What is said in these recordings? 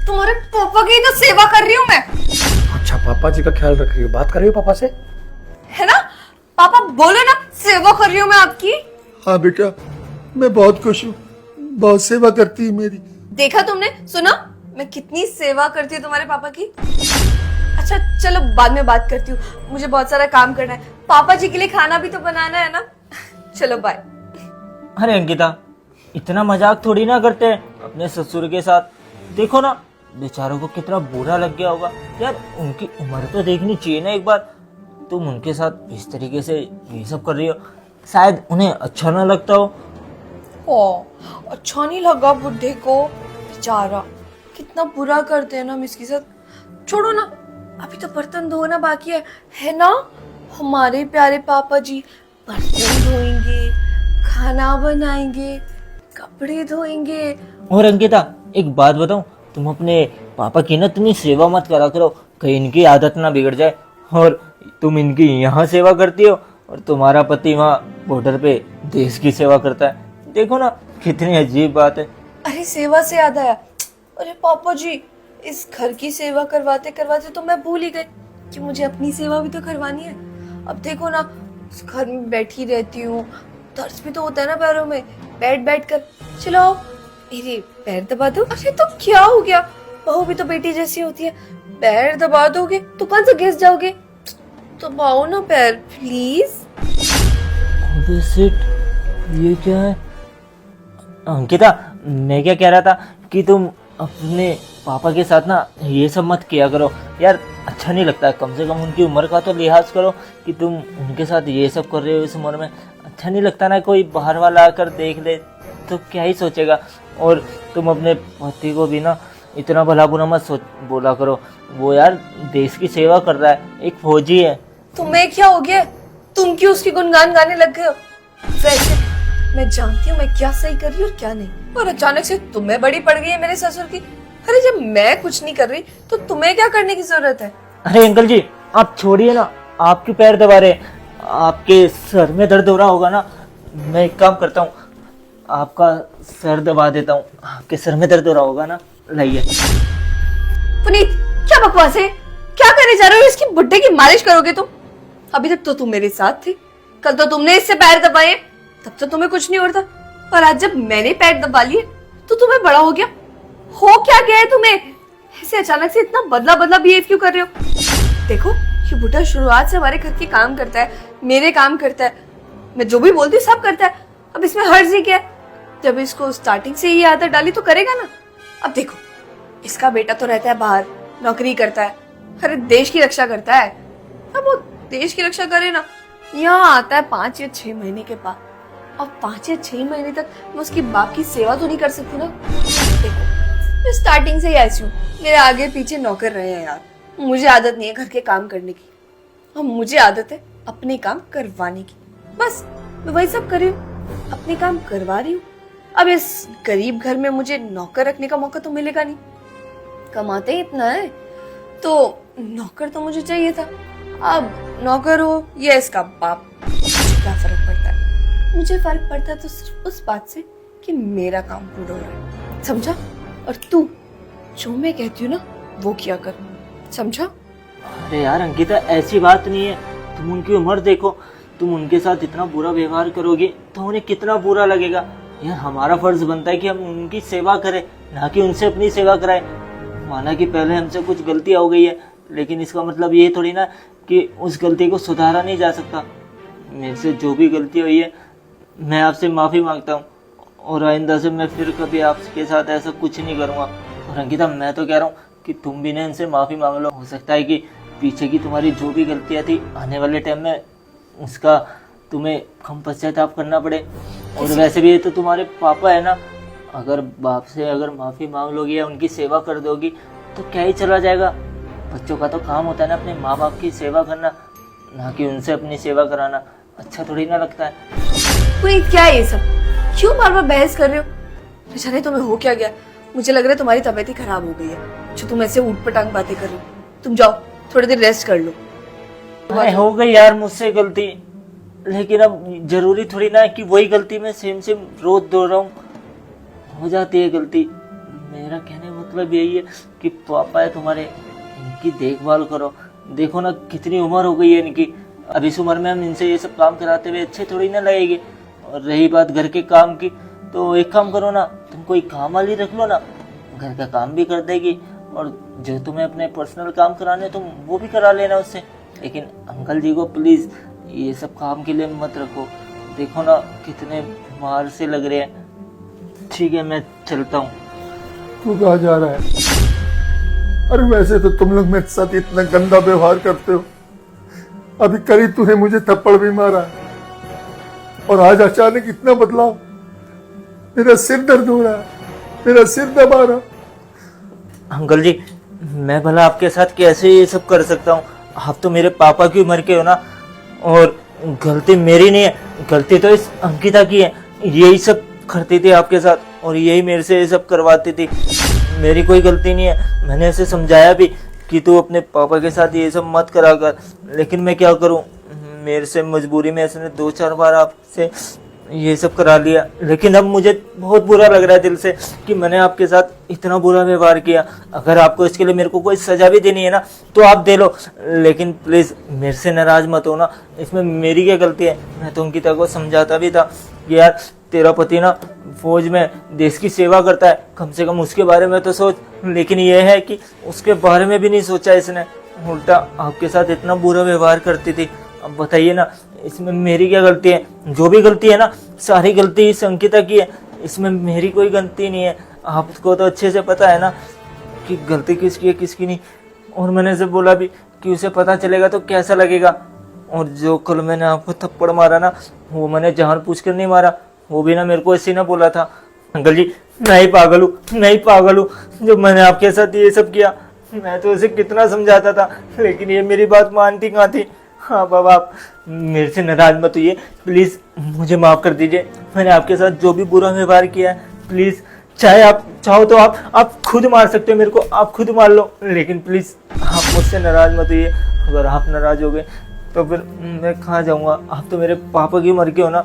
तुम्हारे पापा की तो सेवा कर रही हूँ मैं। अच्छा, पापा जी का ख्याल रख रही हो, बात कर रही हो पापा से? है ना पापा, बोलो ना सेवा कर रही हूँ मैं आपकी। हाँ बेटा, मैं बहुत खुश हूँ, बहुत सेवा करती है मेरी। देखा तुमने, सुना मैं कितनी सेवा करती हूँ तुम्हारे पापा की। अच्छा चलो बाद में बात करती हूँ, मुझे बहुत सारा काम करना है, पापा जी के लिए खाना भी तो बनाना है ना। चलो बाय। अरे अंकिता, इतना मजाक थोड़ी ना करते हैं अपने ससुर के साथ। देखो ना, बेचारों को कितना बुरा लग गया होगा यार। उनकी उम्र तो देखनी चाहिए ना एक बार। तुम उनके साथ इस तरीके से ये सब कर रही हो, शायद उन्हें अच्छा ना लगता हो। ओ अच्छा नहीं लगा बुढ़े को, बेचारा कितना बुरा करते हैं ना हम इसके साथ। छोड़ो ना, अभी तो बर्तन धोना बाकी है ना। हमारे प्यारे पापा जी बर्तन धोएंगे, खाना बनाएंगे, कपड़े धोएंगे। और अंकिता, एक बात बताऊं, तुम अपने पापा की ना इतनी सेवा मत करा करो, कहीं इनकी आदत ना बिगड़ जाए। और तुम इनकी यहाँ सेवा करती हो और तुम्हारा पति वहाँ बॉर्डर पे देश की सेवा करता है। देखो ना, कितनी अजीब बात है। अरे सेवा से याद आया, अरे पापा जी इस घर की सेवा करवाते करवाते तो मैं भूल ही गई कि मुझे अपनी सेवा भी तो करवानी है। अब देखो ना, उस घर में बैठी रहती हूँ, दर्द भी तो होता है ना पैरों में, बैठ बैठ कर। चलो मेरे पैर दबा दो। अरे तो क्या हो गया, बहू भी तो बेटी जैसी होती है, पैर दबा दोगे तो कौन सा घिस जाओगे। दबाओ ना पैर प्लीज। अबे शिट, ये क्या है? अंकिता, मैं क्या कह रहा था कि तुम अपने पापा के साथ ना ये सब मत किया करो यार, अच्छा नहीं लगता। कम से कम उनकी उम्र का तो लिहाज करो कि तुम उनके साथ ये सब कर रहे हो इस उम्र में। अच्छा नहीं लगता ना, कोई बाहर वाला आकर देख ले तो क्या ही सोचेगा। और तुम अपने पति को भी ना इतना भला बुरा मत सोच बोला करो। वो यार देश की सेवा कर रहा है, एक फौजी है। तुम्हें क्या हो गया, तुम क्यों उसकी गुणगान गाने लग गए हो। वैसे मैं जानती हूँ मैं क्या सही कर रही हूँ और क्या नहीं, और अचानक से तुम्हें बड़ी पड़ गई है मेरे ससुर की। अरे जब मैं कुछ नहीं कर रही तो तुम्हें क्या करने की जरूरत है। अरे अंकल जी, आप छोड़िए ना, आपके पैर दबा रहे, आपके सर में दर्द हो रहा होगा ना। मैं एक काम करता हूँ, आपका सर दबा देता हूँ। आपके सर में दर्द हो रहा होगा ना, लाइए। पुनीत क्या बकवास है, क्या करने जा रहे हो, इसकी बुड्ढे की मालिश करोगे तुम। अभी तक तो तुम मेरे साथ थे, कल तो तुमने इससे पैर दबाए, तब तो तुम्हें कुछ नहीं होता, और आज जब मैंने पैर दबा लिए तो तुम्हें बड़ा हो गया। हो क्या गया है तुम्हें, ऐसे अचानक से इतना बदला बदला बिहेव क्यों कर रहे हो। देखो ये बुढ़ा शुरुआत से हमारे घर के काम करता है, मेरे काम करता है, मैं जो भी बोलती हूँ सब करता है। अब इसमें हर्ज ही क्या है, जब इसको स्टार्टिंग से ये आदत डाली तो करेगा ना। अब देखो इसका बेटा तो रहता है बाहर, नौकरी करता है, अरे देश की रक्षा करता है। अब वो देश की रक्षा करे ना, यहाँ आता है 5 या 6 महीने के बाद, और 5 या 6 महीने तक मैं उसकी बाप की सेवा तो नहीं कर सकती ना। देखो मैं स्टार्टिंग से ही ऐसी हूँ, मेरे आगे पीछे नौकर रहे हैं यार, मुझे आदत नहीं है घर के काम करने की, और मुझे आदत है अपने काम करवाने की। बस मैं वही सब कर रही हूँ, अपने काम करवा रही हूँ। अब इस गरीब घर में मुझे नौकर रखने का मौका तो मिलेगा नहीं, कमाते ही इतना है तो नौकर तो मुझे चाहिए था। अब नौकर हो या इसका बाप, मुझे क्या फर्क पड़ता है। मुझे फर्क पड़ता है तो सिर्फ उस बात से कि मेरा काम पूरा हो रहा है, समझा। और तू जो मैं कहती हूँ ना वो किया कर, समझा। अरे यार अंकिता, ऐसी बात नहीं है। तुम उनकी उम्र देखो, तुम उनके साथ इतना बुरा व्यवहार करोगे तो उन्हें कितना बुरा लगेगा। यार हमारा फर्ज बनता है कि हम उनकी सेवा करें, ना कि उनसे अपनी सेवा कराएं। माना कि पहले हमसे कुछ गलतियां हो गई है, लेकिन इसका मतलब ये थोड़ी ना कि उस गलती को सुधारा नहीं जा सकता। मेरे से जो भी गलती हुई है मैं आपसे माफ़ी मांगता हूँ, और आइंदा से मैं फिर कभी आपके साथ ऐसा कुछ नहीं करूँगा। और अंकिता, मैं तो कह रहा हूँ कि तुम भी ना इनसे माफ़ी मांग लो। हो सकता है कि पीछे की तुम्हारी जो भी गलतियाँ थी आने वाले टाइम में उसका तुम्हें कम पश्चाताप करना पड़े। और वैसे भी ये तो तुम्हारे पापा है ना, अगर बाप से अगर माफ़ी मांग लोगी या उनकी सेवा कर दोगी तो क्या ही चला जाएगा। बच्चों का तो काम होता है ना अपने माँ बाप की सेवा करना, ना कि उनसे अपनी सेवा कराना। अच्छा थोड़ी ना लगता है। कोई क्या है ये सब, क्यों बार बार बहस कर रहे हो। जाने तुम्हें हो क्या गया, मुझे लग रहा है तुम्हारी तबीयत ही खराब हो गई है जो तुम ऐसे ऊट पटांग बातें कर रही हो। तुम जाओ थोड़ी देर रेस्ट कर लो। हो गई यार मुझसे गलती, लेकिन अब जरूरी थोड़ी ना है कि वही गलती मैं सेम रोज दोहराऊं। हो जाती है गलती, मेरा कहने का मतलब यही है कि पापा है तुम्हारे, इनकी देखभाल करो। देखो ना कितनी उम्र हो गई है इनकी, अब इस उम्र में हम इनसे ये सब काम कराते हुए अच्छे थोड़ी ना लगेंगे। और रही बात घर के काम की, तो एक काम करो ना, तुम कोई काम वाली रख लो ना, घर का काम भी कर देगी और जो तुम्हें अपने पर्सनल काम कराने तुम वो भी करा लेना उससे। लेकिन अंकल जी को प्लीज़ ये सब काम के लिए मत रखो, देखो ना कितने बीमार से लग रहे हैं। ठीक है मैं चलता हूँ। तू कहाँ जा रहा है? अरे वैसे तो तुम लोग मेरे साथ इतना गंदा व्यवहार करते हो, अभी करीब तूने मुझे थप्पड़ भी मारा और आज अचानक इतना बदलाव। मेरा सिर दर्द हो रहा है, मेरा सिर दबा रहा। अंकल जी मैं भला आपके साथ कैसे ये सब कर सकता हूँ? आप तो मेरे पापा की उम्र के हो ना, और गलती मेरी नहीं है, गलती तो इस अंकिता की है। यही सब करती थी आपके साथ और यही मेरे से ये सब करवाती थी, मेरी कोई गलती नहीं है। मैंने उसे समझाया भी कि तू अपने पापा के साथ ये सब मत करा कर, लेकिन मैं क्या करूँ, मेरे से मजबूरी में इसने 2-4 बार आपसे ये सब करा लिया। लेकिन अब मुझे बहुत बुरा लग रहा है दिल से कि मैंने आपके साथ इतना बुरा व्यवहार किया। अगर आपको इसके लिए मेरे को कोई सजा भी देनी है ना तो आप दे लो, लेकिन प्लीज़ मेरे से नाराज मत हो ना, इसमें मेरी क्या गलती है? मैं तो अंकिता को समझाता भी था कि यार तेरा पति ना फौज में देश की सेवा करता है, कम से कम उसके बारे में तो सोच। लेकिन यह है कि उसके बारे में भी नहीं सोचा इसने, उल्टा आपके साथ इतना बुरा व्यवहार करती थी। अब बताइए ना इसमें मेरी क्या गलती है? जो भी गलती है ना सारी गलती इस अंकिता की है, इसमें मेरी कोई गलती नहीं है। आपको तो अच्छे से पता है ना कि गलती किसकी है किसकी नहीं। और मैंने उसे बोला भी कि उसे पता चलेगा तो कैसा लगेगा। और जो कल मैंने आपको थप्पड़ मारा ना, वो मैंने जानबूझ कर नहीं मारा, वो भी ना मेरे को ऐसे ना बोला था। अंकल जी मैं ही पागल हूँ, मैं ही पागल हूँ जो मैंने आपके साथ ये सब किया। मैं तो उसे कितना समझाता था, लेकिन ये मेरी बात मानती कहाँ थी। हाँ बाबा आप मेरे से नाराज मत होइए, प्लीज़ मुझे माफ़ कर दीजिए। मैंने आपके साथ जो भी बुरा व्यवहार किया है, प्लीज़ चाहे आप चाहो तो आप खुद मार सकते हो मेरे को, आप खुद मार लो, लेकिन प्लीज़ आप मुझसे नाराज मत होइए। अगर आप नाराज हो गए तो फिर मैं कहाँ जाऊँगा? आप तो मेरे पापा की उम्र के हो ना,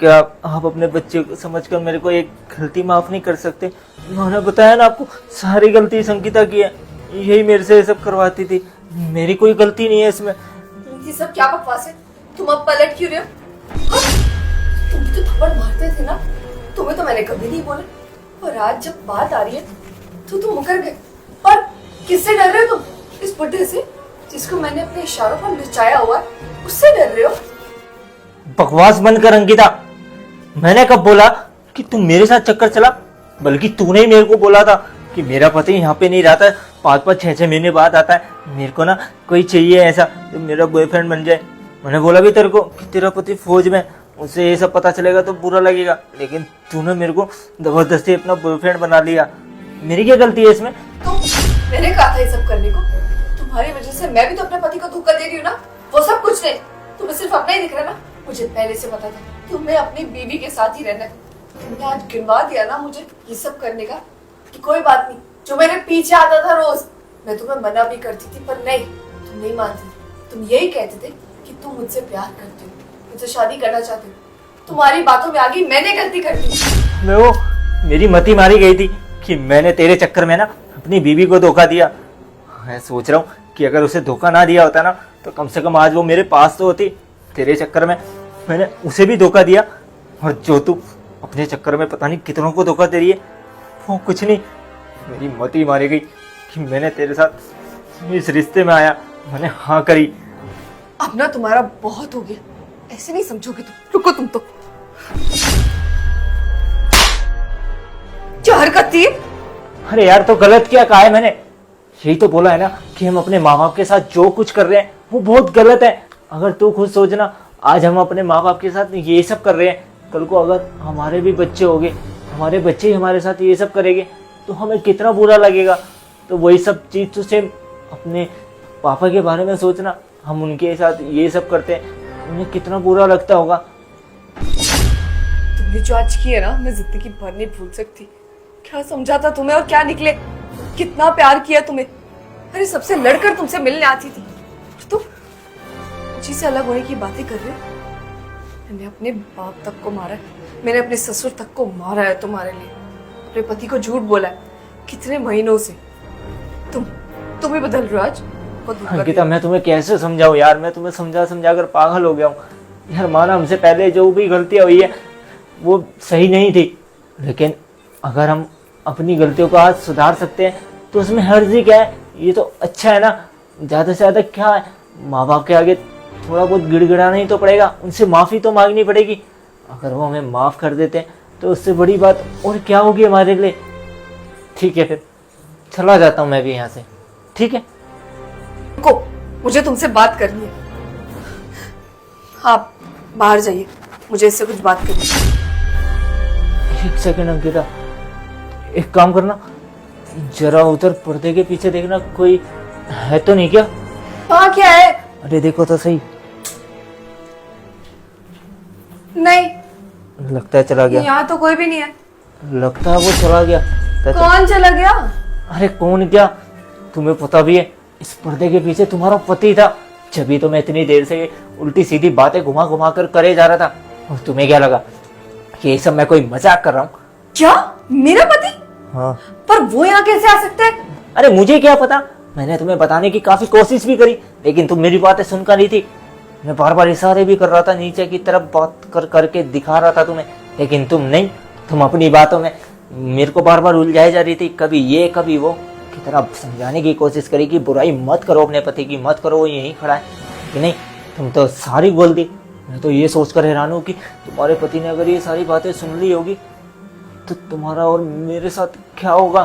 क्या आप अपने बच्चे को समझकर मेरे को एक गलती माफ़ नहीं कर सकते? उन्होंने बताया ना आपको सारी गलती संगीता की है, यही मेरे से ये सब करवाती थी, मेरी कोई गलती नहीं है इसमें। ये सब क्या बकवास है? तुम अब पलट क्यों रहे हो? हाँ? तुम भी तो थप्पड़ मारते थे ना, तुम्हें तो मैंने कभी नहीं बोला, और आज जब बात आ रही है तो तुम मुकर गए। और किससे डर रहे हो तुम? इस बुड्ढे से जिसको मैंने अपने इशारों पर नचाया हुआ है, उससे डर रहे हो? बकवास बंद कर अंकिता, मैंने कब बोला कि तुम मेरे साथ चक्कर चला? बल्कि तूने ही मेरे को बोला था कि मेरा पति यहाँ पे नहीं रहता है, 5-5 6-6 महीने बाद आता है, मेरे को ना कोई चाहिए ऐसा जो मेरा बॉयफ्रेंड बन जाए। मैंने बोला भी तेरे को कि तेरा पति फौज में, उससे ये सब पता चलेगा तो बुरा लगेगा, लेकिन तूने मेरे को जबरदस्ती अपना बॉयफ्रेंड बना लिया। मेरी क्या गलती है इसमें? तो मैंने कहा था ये सब करने को, तुम्हारी वजह से मैं भी तो अपने पति को धोखा दे रही हूँ ना। वो सब कुछ नहीं, तुम्हें सिर्फ अपना ही दिख रहा है ना। मुझे पहले से पता था तुम्हें अपनी बीवी के साथ ही रहना है। तुमने आज गिनवा दिया ना मुझे ये सब करने का, कि कोई बात नहीं, जो मेरे पीछे आता था रोज, मैं तुम्हें मना भी करती थी, पर नहीं, तुम नहीं मानती। तुम यही कहते थे कि तुम मुझसे प्यार करते हो, मुझसे शादी करना चाहते हो। तुम्हारी बातों में आ गई मैंने गलती कर दी। मैं वो मेरी मती मारी गई थी कि मैंने तेरे चक्कर में ना अपनी बीवी को धोखा दिया। मैं सोच रहा हूँ कि अगर उसे धोखा ना दिया होता ना तो कम से कम आज वो मेरे पास तो होती। तेरे चक्कर में मैंने उसे भी धोखा दिया, और जो तू अपने चक्कर में पता नहीं कितनों को धोखा दे रही है, वो कुछ नहीं। मेरी मती मारी गई कि मैंने तेरे साथ इस रिश्ते में आया, मैंने हाँ करी। अब ना तुम्हारा बहुत हो गया, ऐसे नहीं समझोगे तुम। रुको तुम तो, क्या हरकत थी? अरे यार तो गलत क्या कहा है मैंने? यही तो बोला है ना कि हम अपने माँ बाप के साथ जो कुछ कर रहे हैं वो बहुत गलत है। अगर तू खुद सोचना, आज हम अपने माँ बाप के साथ ये सब कर रहे हैं, कल को अगर हमारे भी बच्चे होंगे, हमारे बच्चे ही हमारे साथ ये सब करेंगे तो हमें कितना बुरा लगेगा। तो वही सब चीज़ तो सेम अपने पापा के बारे में सोचना, हम उनके साथ ये सब करते हैं, उन्हें कितना बुरा लगता होगा। तुमने जो आज किया ना, मैं जिंदगी भर नहीं भूल सकती। क्या समझा था तुम्हें और क्या निकले? कितना प्यार किया तुम्हें। अरे सबसे लड़कर तुमसे मिलने आती थी, तुम मुझे से अलग होने की बातें कर रहे हो। मैंने अपने बाप तक को मारा है, मैंने अपने ससुर तक को मारा है तुम्हारे लिए, अपने पति को झूठ बोला है, कितने महीनों से तुम ही बदल रहे हो आज। बहुत दुख कर रही अंकिता मैं तुम्हें कैसे समझाऊं यार, मैं तुम्हें समझा समझा कर पागल हो गया हूँ यार। माना हमसे पहले जो भी गलतियां हुई है वो सही नहीं थी, लेकिन अगर हम अपनी गलतियों को आज सुधार सकते हैं तो उसमें हर्जी क्या है, ये तो अच्छा है ना। ज़्यादा से ज़्यादा क्या है, माँ बाप के आगे थोड़ा बहुत गिड़गिड़ाना ही तो पड़ेगा, उनसे माफ़ी तो मांगनी पड़ेगी। अगर वो हमें माफ़ कर देते हैं तो उससे बड़ी बात और क्या होगी हमारे लिए। ठीक है फिर चला जाता हूँ मैं भी यहाँ से, ठीक है। को मुझे तुमसे बात करनी है। आप बाहर जाइए, मुझे इससे कुछ बात करनी है। एक सेकंड अंकिता, एक काम करना, जरा उधर पर्दे के पीछे देखना, कोई है तो नहीं क्या? हाँ क्या है? अरे देखो तो सही। नहीं, लगता है चला गया। यहाँ तो कोई भी नहीं है। लगता है वो चला गया। कौन चला गया? अरे कौन क्या, तुम्हें पता भी है इस पर्दे के पीछे तुम्हारा पति था। जब तो मैं इतनी देर से उल्टी सीधी बातें घुमा घुमा कर करे जा रहा था, और तुम्हें क्या लगा कि ये सब मैं कोई मजाक कर रहा हूँ? क्या मेरा पति? हाँ। पर वो यहाँ कैसे आ सकता है? अरे मुझे क्या पता, मैंने तुम्हें बताने की काफी कोशिश भी करी, लेकिन तुम मेरी बातें सुनकर नहीं थी। मैं बार बार इशारे भी कर रहा था, नीचे की तरफ बात कर करके दिखा रहा था तुम्हें, लेकिन तुम नहीं, तुम अपनी बातों में मेरे को बार बार उलझाई जा रही थी। कभी ये कभी वो, की तरह समझाने की कोशिश करी कि बुराई मत करो अपने पति की, मत करो, वो यहीं खड़ा है। कि नहीं, तुम तो सारी बोल दी। मैं तो ये सोचकर हैरान हूँ कि तुम्हारे पति ने अगर ये सारी बातें सुन ली होगी तो तुम्हारा और मेरे साथ क्या होगा।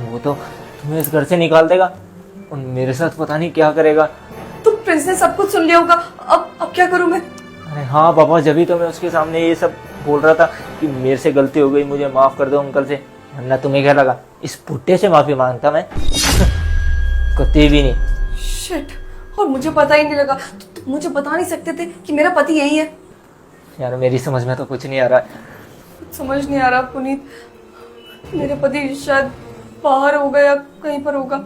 वो तो तुम्हें इस घर से निकाल देगा और मेरे साथ पता नहीं क्या करेगा। तो प्रिंस ने सब कुछ सुन लिया होगा, अब क्या करूं मैं? अरे हाँ पापा, जब ही तो मैं उसके सामने ये सब बोल रहा था कि मेरे से गलती हो गई, मुझे माफ कर दो अंकल से, वरना तुम्हें क्या लगा इस पुट्टे से माफी मांगता मैं? कभी भी नहीं। शिट, और मुझे पता ही नहीं लगा। तो मुझे बता नहीं सकते थे कि मेरा पति यही है? यार मेरी समझ में तो कुछ नहीं आ रहा। कुछ समझ नहीं आ रहा पुनीत। मेरा पति शायद बाहर होगा या कहीं पर होगा।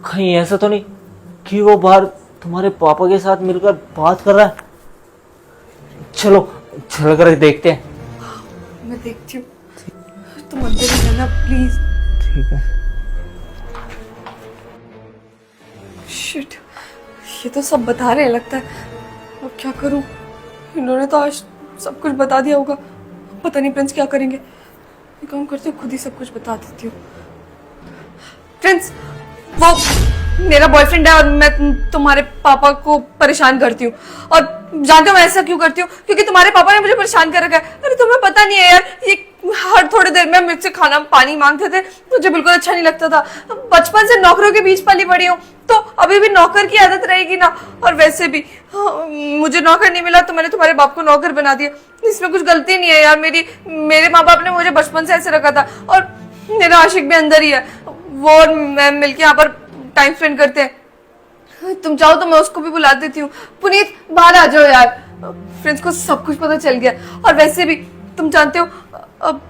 कहीं ऐसा तो नहीं कि वो बाहर तुम्हारे पापा के साथ मिलकर बात कर रहा है? चलो चल कर देखते हैं। मैं देखती हूँ, तुम अंदर ही रहना प्लीज। ठीक है। शिट, ये तो सब बता रहे हैं लगता है। अब क्या करूं? इन्होंने तो आज सब कुछ बता दिया होगा। पता नहीं प्रिंस क्या करेंगे। एक काम करती हूँ, खुद ही सब कुछ बता देती हूँ। प्रिंस, वो मेरा बॉयफ्रेंड है और मैं तुम्हारे पापा को परेशान करती हूँ। और जानते हो मैं ऐसा क्यों करती हूँ? क्योंकि तुम्हारे पापा ने मुझे परेशान कर रखा है। अरे तुम्हें पता नहीं है यार, ये हर थोड़ी देर में मुझसे खाना पानी मांगते थे, मुझे बिल्कुल अच्छा नहीं लगता था। बचपन से नौकरों के बीच पली बड़ी हूँ, तो अभी भी नौकर की आदत रहेगी ना। और वैसे भी मुझे नौकर नहीं मिला तो मैंने तुम्हारे बाप को नौकर बना दिया। इसमें कुछ गलती नहीं है यार मेरी। मेरे माँ बाप ने मुझे बचपन से ऐसे रखा था। और मेरा आशिक भी अंदर ही है, वो और मैं मिलके यहाँ पर टाइम स्पेंड करते हैं। तुम चाहो तो मैं उसको भी बुला देती हूँ। पुनीत बाहर आ जाओ यार, फ्रेंड्स को सब कुछ पता चल गया। और वैसे भी तुम जानते हो, अब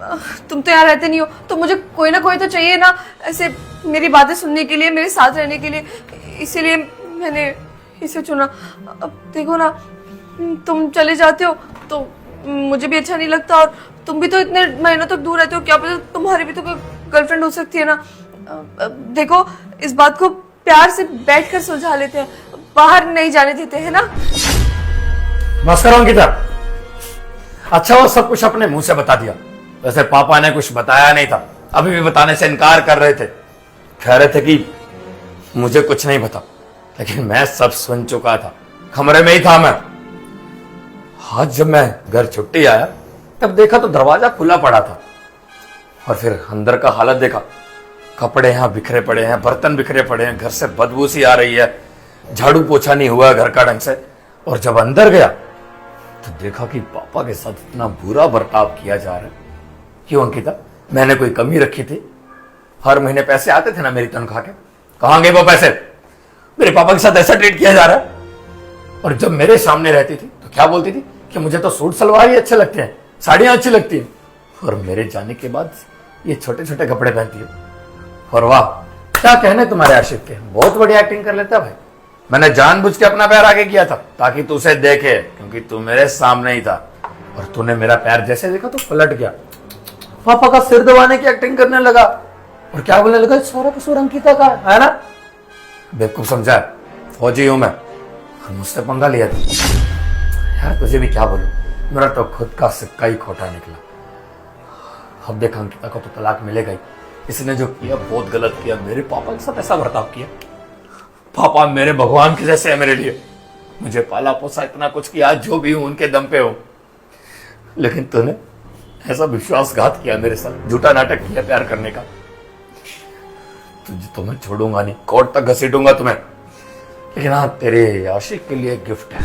तुम तो यहाँ रहते नहीं हो, तो मुझे कोई ना कोई तो चाहिए ना ऐसे मेरी बातें सुनने के लिए, मेरे साथ रहने के लिए। इसीलिए मैंने इसे चुना। अब देखो ना, तुम चले जाते हो तो मुझे भी अच्छा नहीं लगता। और तुम भी तो इतने महीनों तक दूर रहते हो, क्या पता तुम्हारी भी तो कोई गर्लफ्रेंड हो सकती है ना। देखो, इस बात को प्यार से बैठकर सुलझा लेते हैं, बाहर नहीं जाने देते हैं ना। बस करो अंकिता। अच्छा वो सब कुछ अपने मुंह से बता दिया। वैसे पापा ने कुछ बताया नहीं था, अभी भी बताने से इनकार कर रहे थे। कह रहे थे कि मुझे कुछ नहीं पता, लेकिन मैं सब सुन चुका था, कमरे में ही था मैं। आज जब मैं घर छुट्टी आया तब देखा तो दरवाजा खुला पड़ा था, और फिर अंदर का हालत देखा। कपड़े यहाँ बिखरे पड़े हैं, बर्तन बिखरे पड़े हैं, घर से बदबू सी आ रही है, झाड़ू पोछा नहीं हुआ घर का ढंग से। और जब अंदर गया तो देखा कि पापा के साथ इतना बुरा बर्ताव किया जा रहा है। क्यों अंकिता, मैंने कोई कमी रखी थी? हर महीने पैसे आते थे ना मेरी तनख्वाह के, कहां गए वो पैसे? मेरे पापा के साथ ऐसा ट्रीट किया जा रहा है। और जब मेरे सामने रहती थी तो क्या बोलती थी कि मुझे तो सूट सलवार ही अच्छे लगते हैं, साड़ियां अच्छी लगती हैं, और मेरे जाने के बाद ये छोटे छोटे कपड़े पहनती है। और वाह, क्या कहने तुम्हारे आशिक के, बहुत बढ़िया एक्टिंग कर लेता भाई। मैंने जानबूझ के अपना पैर आगे किया था ताकि तू उसे देखे, क्योंकि तू मेरे सामने ही था। और तूने मेरा पैर जैसे देखा तो पलट गया, पापा का सिर दबाने की एक्टिंग करने लगा। और क्या बोलने लगा, सारा कसूर अंकिता का है ना। बेवकूफ समझा है, फौजी हूं मैं और मुझसे पंगा लिया था। यार तुझे भी क्या बोलूं, मेरा तो खुद का सिक्का ही खोटा निकला। अब देख अंकिता को तो तलाक मिलेगा ही, इसने जो किया बहुत गलत किया, मेरे पापा के साथ ऐसा बर्ताव किया। पापा मेरे भगवान के जैसे है मेरे लिए, मुझे पाला पोसा, इतना कुछ किया, जो भी हूं उनके दम पे हूं। लेकिन तूने ऐसा विश्वासघात किया मेरे साथ, झूठा नाटक किया प्यार करने का। तुझे तो मैं छोड़ूंगा नहीं, कोर्ट तक घसीटूंगा तुम्हें। लेकिन हाँ, तेरे आशिक के लिए गिफ्ट है।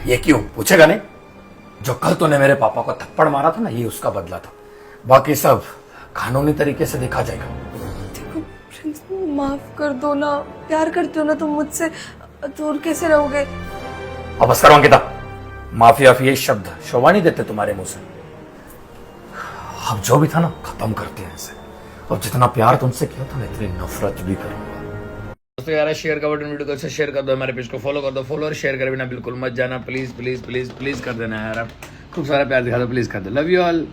ये क्यों पूछेगा नहीं? जो कल तूने मेरे पापा को थप्पड़ मारा था ना, ये उसका बदला था। बाकी सब कानूनी तरीके से देखा जाएगा। देखो प्रिंस, माफ कर दो ना, प्यार करते हो ना तुम मुझसे, दूर कैसे रहोगे? अब बस करो अंकिता, माफी वाफी ये शब्द शोभा नहीं देते तुम्हारे मुंह से। अब जो भी था ना, खत्म करते हैं इसे। और जितना प्यार तुमसे किया था, मैं इतनी नफरत भी करूंगा। दोस्तों यार, शेयर का बटन वीडियो को अच्छा शेयर कर दो, हमारे पेज को फॉलो कर दो, फॉलो और शेयर कर बिना बिल्कुल मत जाना। प्लीज प्लीज प्लीज प्लीज कर देना यार, आप खूब सारा प्यार दिखा दो, प्लीज कर दो। Love you all.